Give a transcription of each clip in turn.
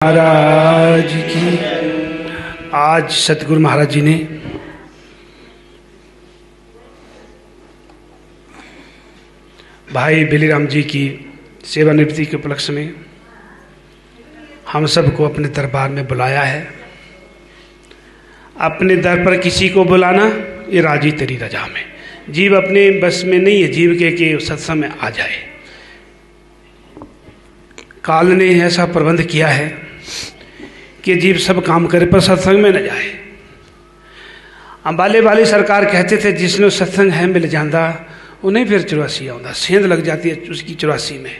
महाराज की। आज सतगुरु महाराज जी ने भाई बिलीराम जी की सेवानिवृत्ति के उपलक्ष्य में हम सबको अपने दरबार में बुलाया है। अपने दर पर किसी को बुलाना ये राजी तेरी रजा में। जीव अपने बस में नहीं है जीव के सत्संग में आ जाए। काल ने ऐसा प्रबंध किया है कि जीव सब काम करे पर सत्संग में न जाए। अंबाले वाली सरकार कहते थे जिसने सत्संग है मिल जाता उन्हें फिर 84 आता, सेंध लग जाती है उसकी 84 में।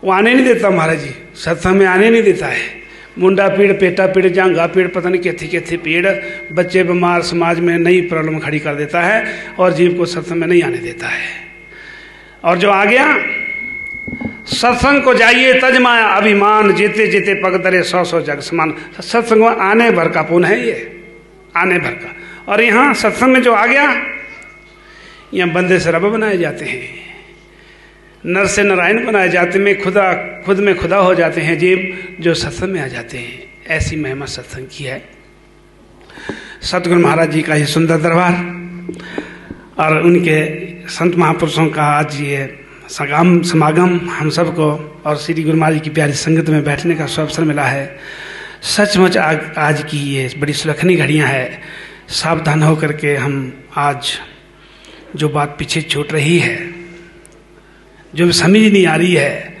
वो आने नहीं देता महाराज जी, सत्संग में आने नहीं देता है। मुंडा पीड़, पेटा पीड़, जांघा पीड़, पता नहीं कैथी पीड़, बच्चे बीमार, समाज में नई प्रॉब्लम खड़ी कर देता है और जीव को सत्संग में नहीं आने देता है। और जो आ गया सत्संग को जाइए तजमाया अभिमान, जीते जीते पग तरे 100 जग समान। सत्संग में आने भर का पुण्य है ये, आने भर का। और यहाँ सत्संग में जो आ गया यहाँ बंदे से रब बनाए जाते हैं, नर से नारायण बनाए जाते हैं, खुद में खुदा हो जाते हैं जीव जो सत्संग में आ जाते हैं। ऐसी महिमा सत्संग की है। सतगुरु महाराज जी का ये सुंदर दरबार और उनके संत महापुरुषों का आज ये समागम हम सबको और श्री गुरु महाराज की प्यारी संगत में बैठने का अवसर मिला है। सचमुच आज की ये बड़ी सुलखनी घड़ियां है। सावधान होकर के हम आज जो बात पीछे छूट रही है, जो समझ नहीं आ रही है,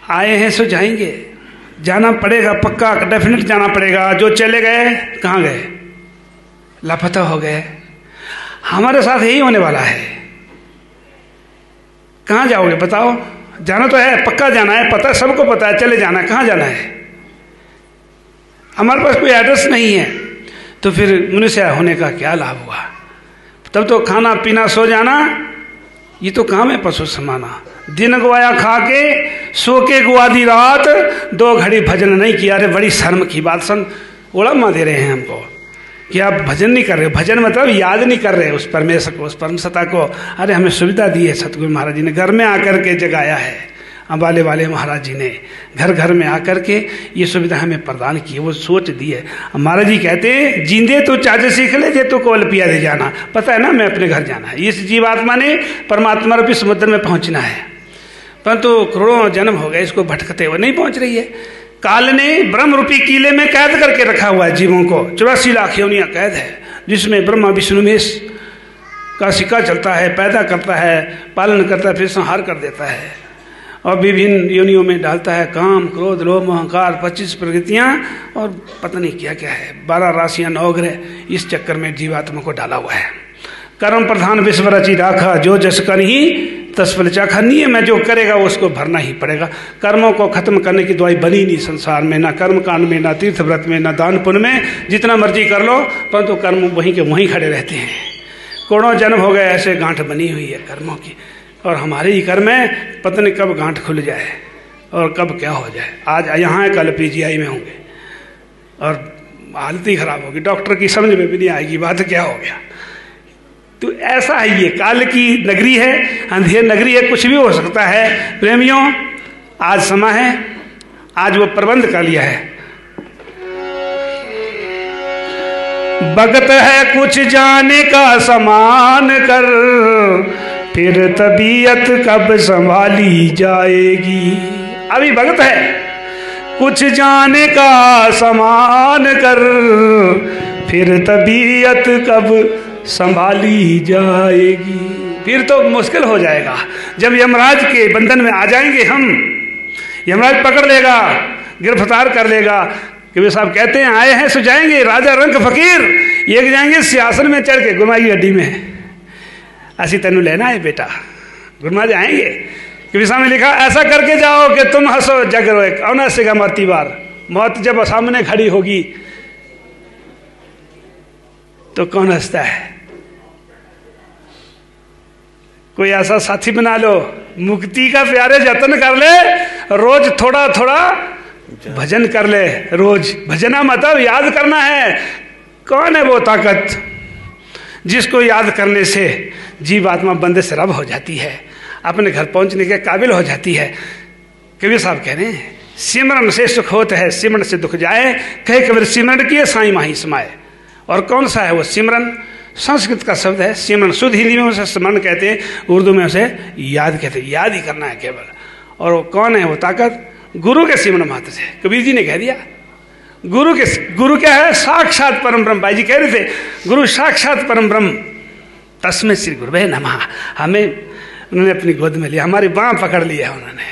आए हैं सो जाएंगे, जाना पड़ेगा, पक्का डेफिनेट जाना पड़ेगा। जो चले गए कहाँ गए? लापता हो गए। हमारे साथ यही होने वाला है। कहाँ जाओगे बताओ? जाना तो है, पक्का जाना है, पता सबको पता है, चले जाना है। कहाँ जाना है? हमारे पास कोई एड्रेस नहीं है तो फिर मनुष्य होने का क्या लाभ हुआ? तब तो खाना पीना सो जाना ये तो काम है पशु समाना। दिन गवाया खा के सो के गुआदी रात, 2 घड़ी भजन नहीं किया। अरे बड़ी शर्म की बात। संत उड़मा दे रहे हैं हमको कि आप भजन नहीं कर रहे। भजन मतलब याद नहीं कर रहे उस परमेश्वर को, उस परम सत्ता को। अरे हमें सुविधा दी है सतगुरु महाराज जी ने, घर में आकर के जगाया है। अंबाले वाले महाराज जी ने घर घर में आकर के ये सुविधा हमें प्रदान की है, वो सोच दी है। महाराज जी कहते हैं जींदे तो चाचे सीख ले, जे तो कोल पिया दे जाना। पता है ना मैं अपने घर जाना है। इस जीवात्मा ने परमात्मा रूपी समुद्र में पहुंचना है, परंतु करोड़ों जन्म हो गए इसको भटकते हुए, नहीं पहुंच रही है। काल ने ब्रह्म रूपी किले में कैद करके रखा हुआ है जीवों को। 84 लाख योनियां कैद है जिसमें ब्रह्मा विष्णु महेश का सिक्का चलता है, पैदा करता है, पालन करता है, फिर संहार कर देता है और विभिन्न योनियों में डालता है। काम, क्रोध, लोभ, अहंकार, 25 प्रकृतियां और पता नहीं क्या क्या है, 12 राशियां, 9 ग्रह। इस चक्कर में जीवात्मा को डाला हुआ है। कर्म प्रधान विश्व रची राखा, जो जस कर ही तस्फल चाखा। नियम है जो करेगा उसको भरना ही पड़ेगा। कर्मों को खत्म करने की दवाई बनी नहीं संसार में, ना कर्म कांड में, ना तीर्थ व्रत में, ना दान पुण्य में। जितना मर्जी कर लो परंतु कर्म वहीं के वहीं खड़े रहते हैं। करोड़ों जन्म हो गए ऐसे गांठ बनी हुई है कर्मों की, और हमारे ही कर्म में पता नहीं कब गांठ खुल जाए और कब क्या हो जाए। आज यहाँ है, कल PGI में होंगे और हालत ही खराब होगी। डॉक्टर की समझ में भी नहीं आएगी बात क्या हो गया। तो ऐसा है, ये काल की नगरी है, अंधेर नगरी है, कुछ भी हो सकता है। प्रेमियों आज समय है, आज वो प्रबंध कर लिया है। वक्त है कुछ जाने का समान कर, फिर तबीयत कब संभाली जाएगी। अभी वक्त है कुछ जाने का समान कर, फिर तबीयत कब संभाली जाएगी। फिर तो मुश्किल हो जाएगा जब यमराज के बंधन में आ जाएंगे हम। यमराज पकड़ लेगा, गिरफ्तार कर लेगा। कबीर साहब कहते हैं आए हैं सो जाएंगे, राजा रंग फकीर एक जाएंगे सिंहासन में चढ़ के गुरमाई की गड्डी में। ऐसी तेनू लेना है बेटा, गुरमा जाएंगे। कबीर साहब ने लिखा ऐसा करके जाओ कि तुम हंसो जग रोए, कौन हंसेगा मरती बार। मौत जब सामने खड़ी होगी तो कौन हंसता है? कोई ऐसा साथी बना लो, मुक्ति का प्यारे जतन कर ले, रोज थोड़ा थोड़ा भजन कर ले। रोज भजना मतलब याद करना है। कौन है वो ताकत जिसको याद करने से जीवात्मा बंदे से रब हो जाती है, अपने घर पहुंचने के काबिल हो जाती है। कबीर साहब कह रहे हैं सिमरन से सुख होत है, सिमरन से दुख जाए, कहे कबीर सिमरन किए साईं माही समाए। और कौन सा है वो सिमरन? संस्कृत का शब्द है सिमरन। शुद्ध हिंदी में उसे स्मरण कहते हैं, उर्दू में उसे याद कहते हैं। याद ही करना है केवल। और वो कौन है वो ताकत? गुरु के सिमरन मात्र से। कबीर जी ने कह दिया गुरु क्या है? साक्षात परम ब्रह्म। भाई जी कह रहे थे गुरु साक्षात परम ब्रह्म, तस्मै श्री गुरुवे नमः। हमें उन्होंने अपनी गोद में लिया, हमारी बाँह पकड़ लिया उन्होंने।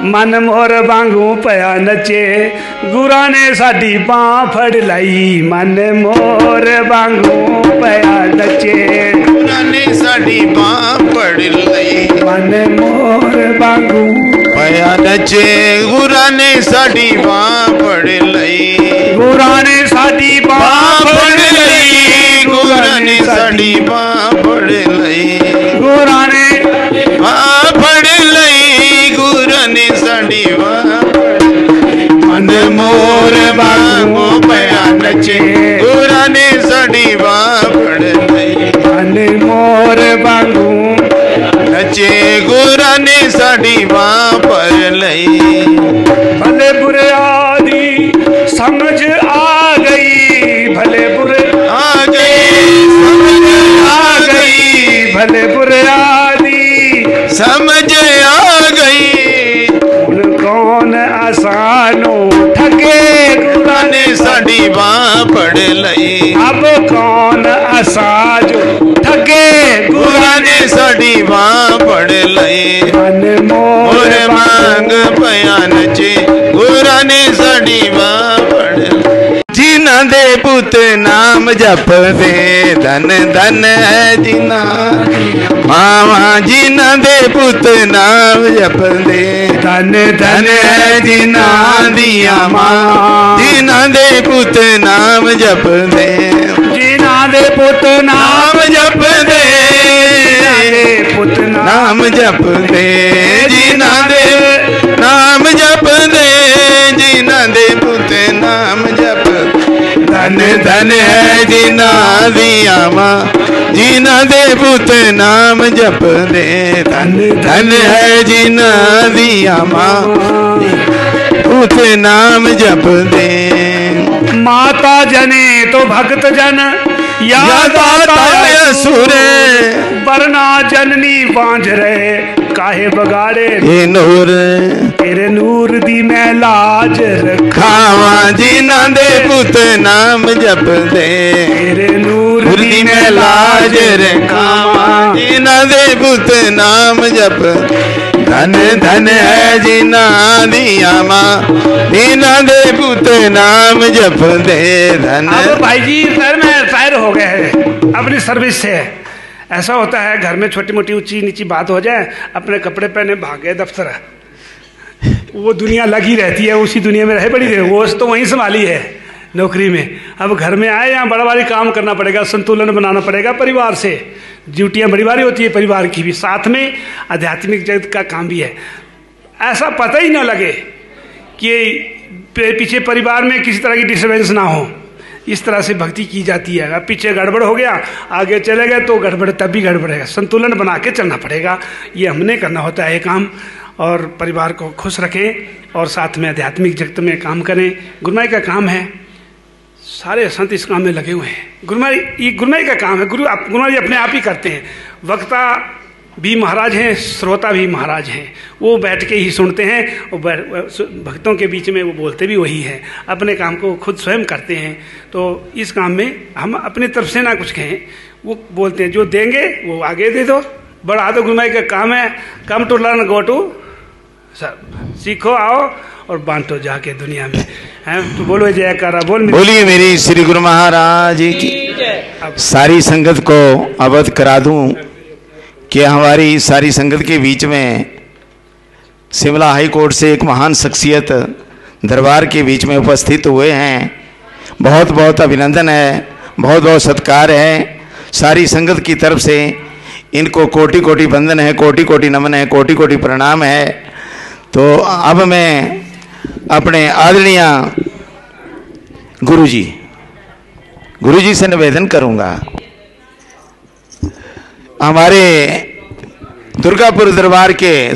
मन मोर वांगू पया नचे, गुरा ने साडी बाँ फड़ लाई। मन मोर वांगू पया नचे, गुरा ने साडी बाँ फड़ लाई। मन मोर वांगू पया नचे, गुरा ने साडी बाँ फड़ लाई। गुरा ने साडी बाँ फड़ लाई, गुरा ने साडी बाँ फड़ लाई। गुरा ने बाँ फड़ लाई, गुरा ने साडी बाँ। मन मोर वांगू पया नचे, गुरा ने साडी बाँ फड़ लाई। मन मोर वांगू नचे, गुरा ने साडी बाँ फड़ लाई। भले बुरे आदि समझ आ गई, भले बुरे आ गई समझ आ गई, भले बुरे आदि समझ आ गई। उन कौन आसानो ठगे, गुरा ने साडी बाँ फड़ लाई। अब कौन आसाजो ठगे, गुरा ने साडी बाँ फड़ लाई। मन मोर मोर मांग पया नचे, गुरा ने साडी बाँ फड़ लाई। जिन्हां दे पुत नाम जपदे, धन धन है जिन्हां मावां। जिन्हां दे पुत नाम जपदे, धन धन है जिन्हां दियां मां। जिन्हां दे पुत नाम जपदे, जिन्हां दे पुत नाम जपदे, पुत नाम जपदे। जिन्हां दे नाम जपदे, जिन्हां दे पुत नाम जपदे। धन धन है जिन्हां दियां मां, जिन्हां दे पुत नाम जपदे। धन धन है जिन्हां दियां मां, पुत नाम जपदे। माता जने तो भक्त जन, याद आता सुरे, वरना जननी बांझ रहे, काहे बगाड़े ये नूर। तेरे नूर दी मैं लाज रखावा, जिन्हां दे पुत नाम जपदे। तेरे नूर दी मैं लाज रखावा, जिन्हां दे पुत नाम जप। धन धन है जिन्हां दियां मां, जिन्हां दे पुत नाम जपदे। धन। अब भाई जी सर में शायर हो गए हैं अपनी सर्विस से। ऐसा होता है घर में छोटी मोटी ऊंची नीची बात हो जाए, अपने कपड़े पहने भागे दफ्तर, वो दुनिया लगी रहती है, उसी दुनिया में रहे बड़ी देर। वो तो वहीं संभाली है नौकरी में। अब घर में आए यहाँ बड़ा भारी काम करना पड़ेगा, संतुलन बनाना पड़ेगा परिवार से। ड्यूटियाँ बड़ी भारी होती है परिवार की भी, साथ में आध्यात्मिक जगत का काम भी है। ऐसा पता ही ना लगे कि पीछे परिवार में किसी तरह की डिस्टर्बेंस ना हो। इस तरह से भक्ति की जाती है। अब पीछे गड़बड़ हो गया, आगे चले गए तो गड़बड़ तब भी गड़बड़ेगा। संतुलन बना के चलना पड़ेगा, ये हमने करना होता है ये काम। और परिवार को खुश रखें और साथ में आध्यात्मिक जगत में काम करें। गुरुमाई का काम है, सारे संत इस काम में लगे हुए हैं। गुरुमाई का काम है, गुरुमाई अपने आप ही करते हैं। वक्ता भी महाराज हैं, श्रोता भी महाराज हैं। वो बैठ के ही सुनते हैं और भक्तों के बीच में वो बोलते भी वही हैं। अपने काम को खुद स्वयं करते हैं। तो इस काम में हम अपनी तरफ से ना कुछ कहें, वो बोलते हैं जो देंगे वो आगे दे दो, बढ़ा दो। गुरुमाई का काम है, come to learn go to सब, सीखो आओ और बांटो जाके दुनिया में। है तो बोलो जयकारा बोल। बोलिए मेरी श्री गुरु महाराज की। सारी संगत को अवगत करा दूं कि हमारी सारी संगत के बीच में शिमला हाई कोर्ट से एक महान शख्सियत दरबार के बीच में उपस्थित हुए हैं। बहुत बहुत अभिनंदन है, बहुत बहुत सत्कार है। सारी संगत की तरफ से इनको कोटि कोटि वंदन है, कोटि कोटि नमन है, कोटि कोटि प्रणाम है। तो अब मैं अपने आदरणीय गुरुजी से निवेदन करूंगा, हमारे दुर्गापुर दरबार के